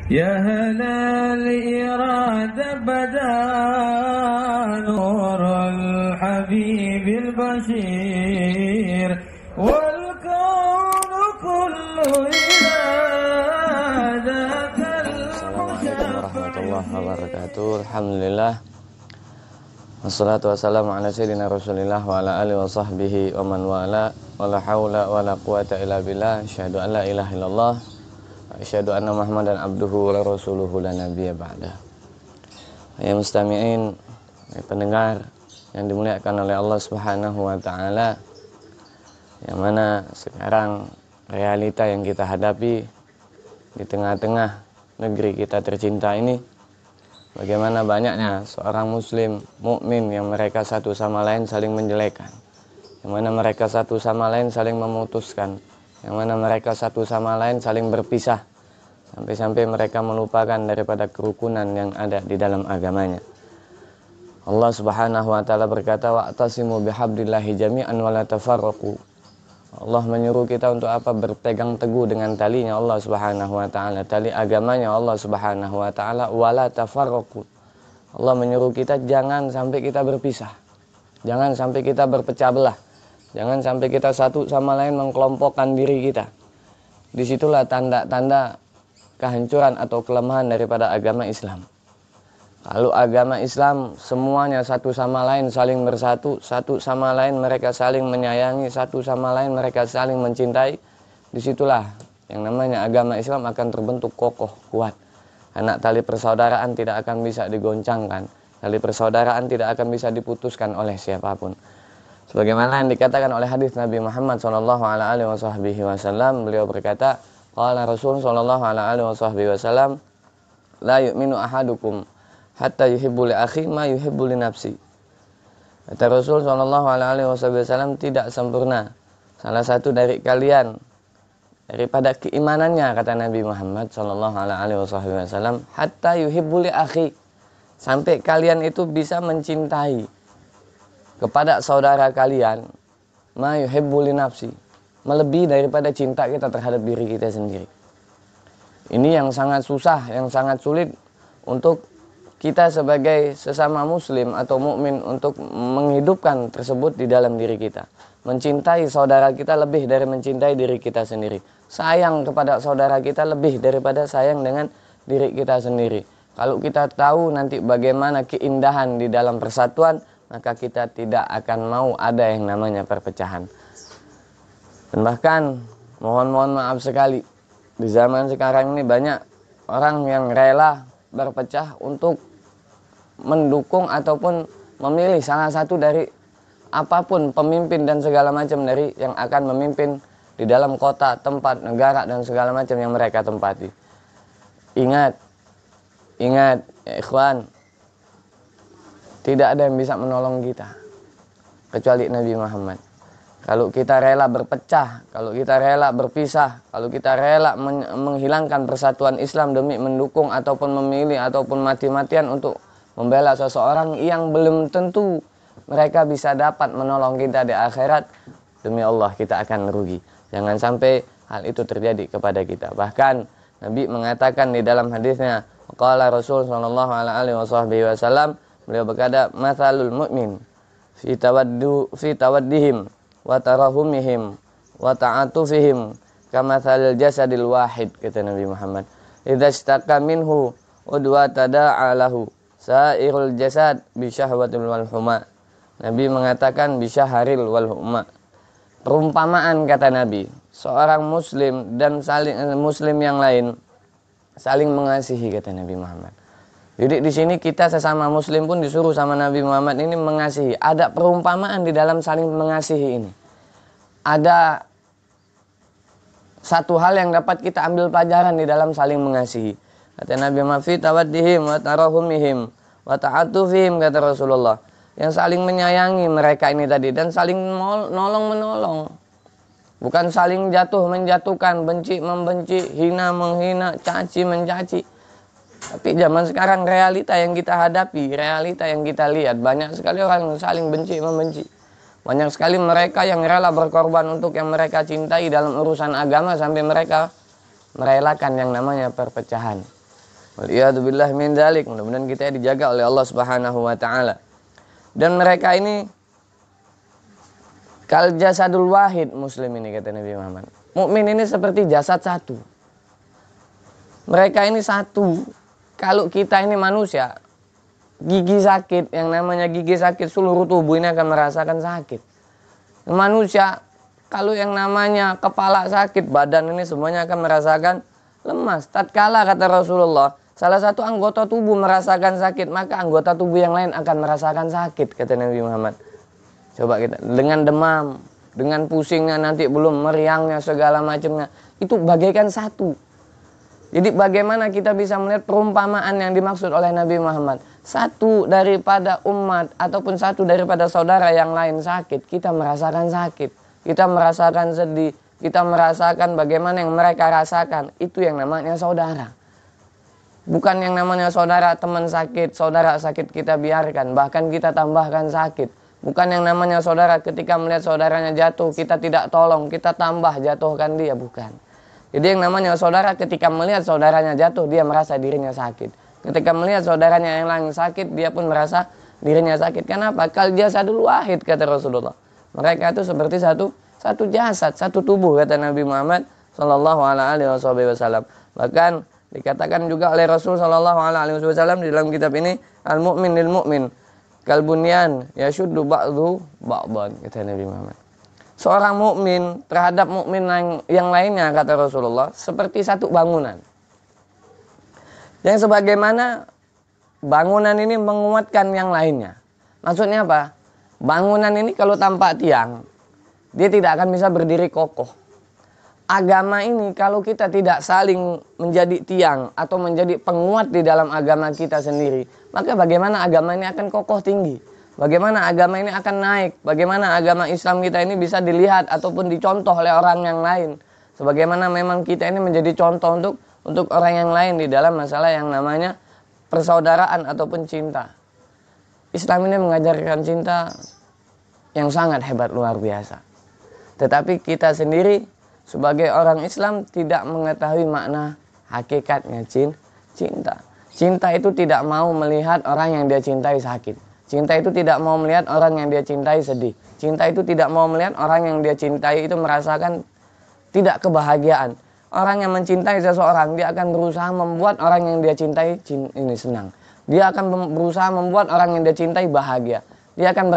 يا هلا الإرادة بدا نور الحبيب البشير والكون كله إلى ذاك Assalamualaikum warahmatullahi wabarakatuh. Alhamdulillah. Wassalatu wassalamu ala sayyidina Rasulillah wa ala alihi wa sahbihi wa man wala. Wala haula wala quwata illa billah. Asyhadu an la ilaha illallah. Asyhadu anna Muhammadan abduhu wa rasuluhu la nabiyya ba'da. Ya mustami'in, ya pendengar yang dimuliakan oleh Allah Subhanahu wa taala. Yang mana sekarang realita yang kita hadapi di tengah-tengah negeri kita tercinta ini, bagaimana banyaknya seorang muslim mukmin yang mereka satu sama lain saling menjelekkan, yang mana mereka satu sama lain saling memutuskan, yang mana mereka satu sama lain saling berpisah, sampai-sampai mereka melupakan daripada kerukunan yang ada di dalam agamanya. Allah Subhanahu wa taala berkata, wa'tasimu bihablillahi jami'an wa la tafarraqu. Allah menyuruh kita untuk apa? Berpegang teguh dengan talinya Allah Subhanahu wa taala, tali agamanya Allah Subhanahu wa taala, wala tafarraqu. Allah menyuruh kita jangan sampai kita berpisah. Jangan sampai kita berpecah belah. Jangan sampai kita satu sama lain mengkelompokkan diri kita. Disitulah tanda-tanda kehancuran atau kelemahan daripada agama Islam. Kalau agama Islam semuanya satu sama lain saling bersatu, satu sama lain mereka saling menyayangi, satu sama lain mereka saling mencintai, disitulah yang namanya agama Islam akan terbentuk kokoh, kuat. Karena tali persaudaraan tidak akan bisa digoncangkan, tali persaudaraan tidak akan bisa diputuskan oleh siapapun. Sebagaimana yang dikatakan oleh hadis Nabi Muhammad SAW, beliau berkata, qala Rasul SAW, la yu'minu ahadukum hatta yuhibbu li akhi ma yuhibbu li nafsi. Kata Rasul SAW, tidak sempurna salah satu dari kalian daripada keimanannya, kata Nabi Muhammad SAW, hatta yuhibbu li akhi, sampai kalian itu bisa mencintai kepada saudara kalian ma yuhibbu li nafsi, melebihi daripada cinta kita terhadap diri kita sendiri. Ini yang sangat susah, yang sangat sulit untuk kita sebagai sesama muslim atau mukmin untuk menghidupkan tersebut di dalam diri kita. Mencintai saudara kita lebih dari mencintai diri kita sendiri. Sayang kepada saudara kita lebih daripada sayang dengan diri kita sendiri. Kalau kita tahu nanti bagaimana keindahan di dalam persatuan, maka kita tidak akan mau ada yang namanya perpecahan. Dan bahkan mohon maaf sekali, di zaman sekarang ini banyak orang yang rela berpecah untuk mendukung ataupun memilih salah satu dari apapun pemimpin dan segala macam dari yang akan memimpin di dalam kota, tempat, negara dan segala macam yang mereka tempati. Ingat ya ikhwan, tidak ada yang bisa menolong kita kecuali Nabi Muhammad. Kalau kita rela berpecah, kalau kita rela berpisah, kalau kita rela menghilangkan persatuan Islam demi mendukung ataupun memilih ataupun mati-matian untuk membela seseorang yang belum tentu mereka bisa dapat menolong kita di akhirat, demi Allah kita akan merugi. Jangan sampai hal itu terjadi kepada kita. Bahkan Nabi mengatakan di dalam hadisnya, qala Rasul sallallahu alaihi wasallam, beliau berkata, matsalul mu'min fi tawaddihim wa tarahumihim wa ta'atufihim kamatsalil jasadil wahid, kata Nabi Muhammad. Idza istaka minhu udwa tada'a lahu sa'irul jasad bi syahwatil wal huma. Nabi mengatakan bi syahril wal huma. Perumpamaan, kata Nabi, seorang muslim dan muslim yang lain saling mengasihi, kata Nabi Muhammad. Jadi di sini kita sesama muslim pun disuruh sama Nabi Muhammad ini mengasihi. Ada perumpamaan di dalam saling mengasihi ini. Ada satu hal yang dapat kita ambil pelajaran di dalam saling mengasihi. Kata Nabi Muhammad, fi tawaddihim wa tarahumihim wa ta'atufihim, kata Rasulullah. Yang saling menyayangi mereka ini tadi dan saling menolong. Bukan saling menjatuhkan, benci membenci, hina menghina, caci mencaci. Tapi zaman sekarang realita yang kita hadapi, realita yang kita lihat, banyak sekali orang yang saling benci membenci. Banyak sekali mereka yang rela berkorban untuk yang mereka cintai dalam urusan agama sampai mereka merelakan yang namanya perpecahan. Waliyadzubillah min dzalik. Mudah-mudahan kita dijaga oleh Allah Subhanahu wa taala. Dan mereka ini kal jasadul wahid muslim ini, kata Nabi Muhammad. Mukmin ini seperti jasad satu. Mereka ini satu. Kalau kita ini manusia, gigi sakit, yang namanya gigi sakit, seluruh tubuh ini akan merasakan sakit. Manusia, kalau yang namanya kepala sakit, badan ini semuanya akan merasakan lemas. Tatkala, kata Rasulullah, salah satu anggota tubuh merasakan sakit, maka anggota tubuh yang lain akan merasakan sakit, kata Nabi Muhammad. Coba kita, dengan demam, dengan pusingnya, nanti belum meriangnya, segala macamnya, itu bagaikan satu. Jadi bagaimana kita bisa melihat perumpamaan yang dimaksud oleh Nabi Muhammad? Satu daripada umat ataupun satu daripada saudara yang lain sakit, kita merasakan sakit, kita merasakan sedih, kita merasakan bagaimana yang mereka rasakan. Itu yang namanya saudara. Bukan yang namanya saudara teman sakit, saudara sakit kita biarkan, bahkan kita tambahkan sakit. Bukan yang namanya saudara ketika melihat saudaranya jatuh, kita tidak tolong, kita tambah jatuhkan dia, bukan. Jadi yang namanya saudara ketika melihat saudaranya jatuh, dia merasa dirinya sakit. Ketika melihat saudaranya yang lain sakit, dia pun merasa dirinya sakit. Kenapa? Kal jasadul wahid, kata Rasulullah. Mereka itu seperti satu jasad, satu tubuh, kata Nabi Muhammad sallallahu alaihi wasallam. Bahkan dikatakan juga oleh Rasul sallallahu alaihi wasallam di dalam kitab ini, al-mu'min lil mu'min kal bunyan yashuddu ba'dhu ba'dhan, kata Nabi Muhammad. Seorang mukmin terhadap mukmin yang lainnya, kata Rasulullah, seperti satu bangunan. Yang sebagaimana bangunan ini menguatkan yang lainnya. Maksudnya apa? Bangunan ini kalau tanpa tiang, dia tidak akan bisa berdiri kokoh. Agama ini kalau kita tidak saling menjadi tiang atau menjadi penguat di dalam agama kita sendiri, maka bagaimana agama ini akan kokoh tinggi? Bagaimana agama ini akan naik? Bagaimana agama Islam kita ini bisa dilihat ataupun dicontoh oleh orang yang lain? Sebagaimana memang kita ini menjadi contoh untuk orang yang lain di dalam masalah yang namanya persaudaraan ataupun cinta. Islam ini mengajarkan cinta yang sangat hebat, luar biasa. Tetapi kita sendiri sebagai orang Islam tidak mengetahui makna hakikatnya cinta. Cinta itu tidak mau melihat orang yang dia cintai sakit. Cinta itu tidak mau melihat orang yang dia cintai sedih. Cinta itu tidak mau melihat orang yang dia cintai itu merasakan tidak kebahagiaan. Orang yang mencintai seseorang, dia akan berusaha membuat orang yang dia cintai ini senang. Dia akan berusaha membuat orang yang dia cintai bahagia. Dia akan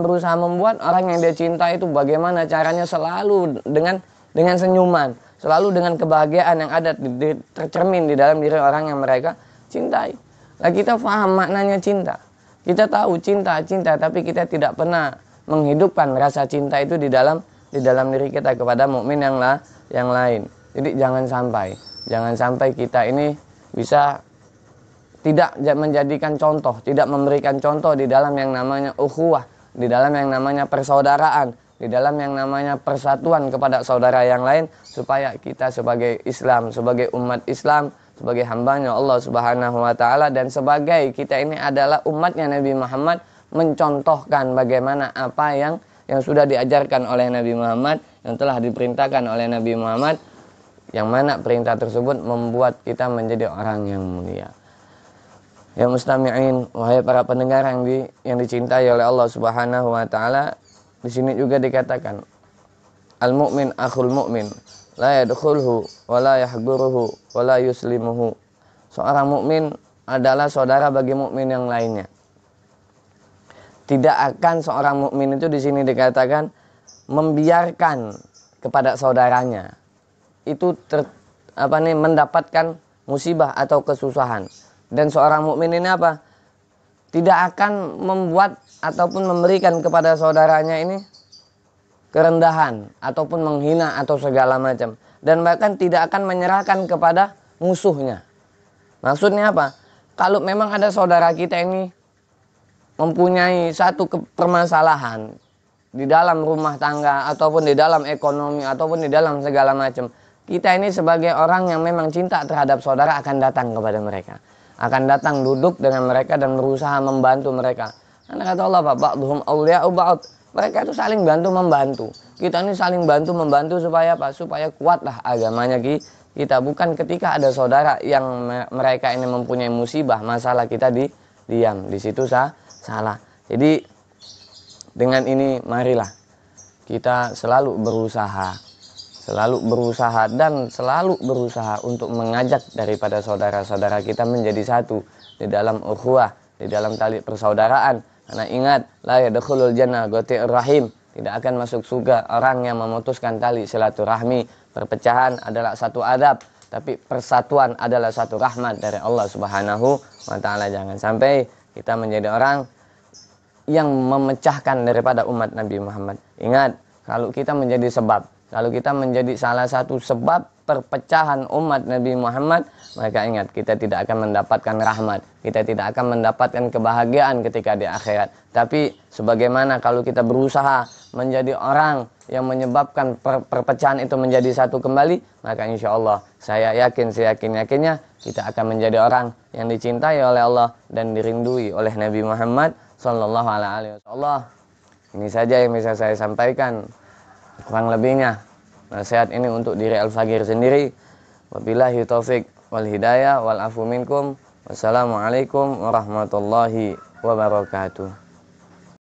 berusaha membuat orang yang dia cintai itu bagaimana caranya selalu dengan senyuman, selalu dengan kebahagiaan yang ada tercermin di dalam diri orang yang mereka cintai. Nah, kita paham maknanya cinta. Kita tahu cinta, tapi kita tidak pernah menghidupkan rasa cinta itu di dalam diri kita kepada mukmin yang lain. Jadi jangan sampai kita ini bisa tidak menjadikan contoh, tidak memberikan contoh di dalam yang namanya ukhuwah, di dalam yang namanya persaudaraan, di dalam yang namanya persatuan kepada saudara yang lain, supaya kita sebagai Islam, sebagai umat Islam, sebagai hambanya Allah Subhanahu wa taala, dan sebagai kita ini adalah umatnya Nabi Muhammad, mencontohkan bagaimana apa yang sudah diajarkan oleh Nabi Muhammad, yang telah diperintahkan oleh Nabi Muhammad, yang mana perintah tersebut membuat kita menjadi orang yang mulia. Ya mustami'in, wahai para pendengar yang dicintai oleh Allah Subhanahu wa taala, di sini juga dikatakan al-mu'min akhul mu'min, la yadkhulhu wa la yahduruhu wa la yuslimuhu. Seorang mukmin adalah saudara bagi mukmin yang lainnya. Tidak akan seorang mukmin itu di sini dikatakan membiarkan kepada saudaranya itu mendapatkan musibah atau kesusahan. Dan seorang mukmin ini apa? Tidak akan membuat ataupun memberikan kepada saudaranya ini kerendahan ataupun menghina atau segala macam, dan bahkan tidak akan menyerahkan kepada musuhnya. Maksudnya apa? Kalau memang ada saudara kita ini mempunyai satu permasalahan di dalam rumah tangga ataupun di dalam ekonomi ataupun di dalam segala macam, kita ini sebagai orang yang memang cinta terhadap saudara akan datang kepada mereka, akan datang duduk dengan mereka dan berusaha membantu mereka. Karena kata Allah, ba'dhum awliya'u ba'd. Mereka itu saling bantu membantu. Kita ini saling bantu membantu supaya apa? Supaya kuatlah agamanya kita, bukan ketika ada saudara yang mereka ini mempunyai musibah, masalah kita diam, di situ salah. Jadi dengan ini marilah kita selalu berusaha dan selalu berusaha untuk mengajak daripada saudara-saudara kita menjadi satu di dalam ukhuwah, di dalam tali persaudaraan. Karena ingat, la yadkhulul jannah qati'ur rahim, tidak akan masuk surga orang yang memutuskan tali silaturahmi. Perpecahan adalah satu adab, tapi persatuan adalah satu rahmat dari Allah Subhanahu wa taala. Jangan sampai kita menjadi orang yang memecahkan daripada umat Nabi Muhammad. Ingat, kalau kita menjadi sebab, kalau kita menjadi salah satu sebab perpecahan umat Nabi Muhammad, maka ingat, kita tidak akan mendapatkan rahmat, kita tidak akan mendapatkan kebahagiaan ketika di akhirat. Tapi sebagaimana kalau kita berusaha menjadi orang yang menyebabkan perpecahan itu menjadi satu kembali, maka insya Allah saya yakin-yakinnya kita akan menjadi orang yang dicintai oleh Allah dan dirindui oleh Nabi Muhammad Sallallahu alaihi wasallam. Ini saja yang bisa saya sampaikan. Kurang lebihnya nasihat ini untuk diri Al-Faqir sendiri. Wabillahi taufik wal hidayah wal afu minkum. Wassalamualaikum warahmatullahi wabarakatuh.